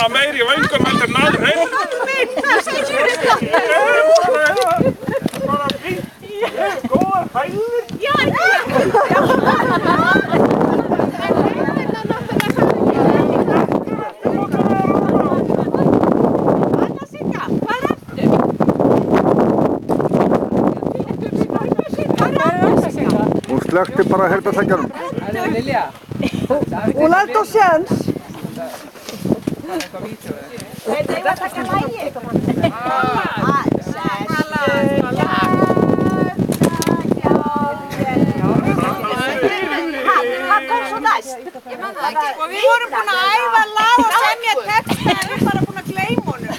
svona meiri í vöngum heldur en aðrir heim. Það segir þetta. Bara fínt. Góðar hæðir. Já. Anna Sigga, hvað ertu? Hún slökkti bara heyrnartækjanum. Lilja. Hún lærði á séns. Þeir var að taka lægi. Hvað kom svo næst? Ég man það ekki. Og við vorum búin að æfa lag og semja texta en við erum bara búin að gleyma honum.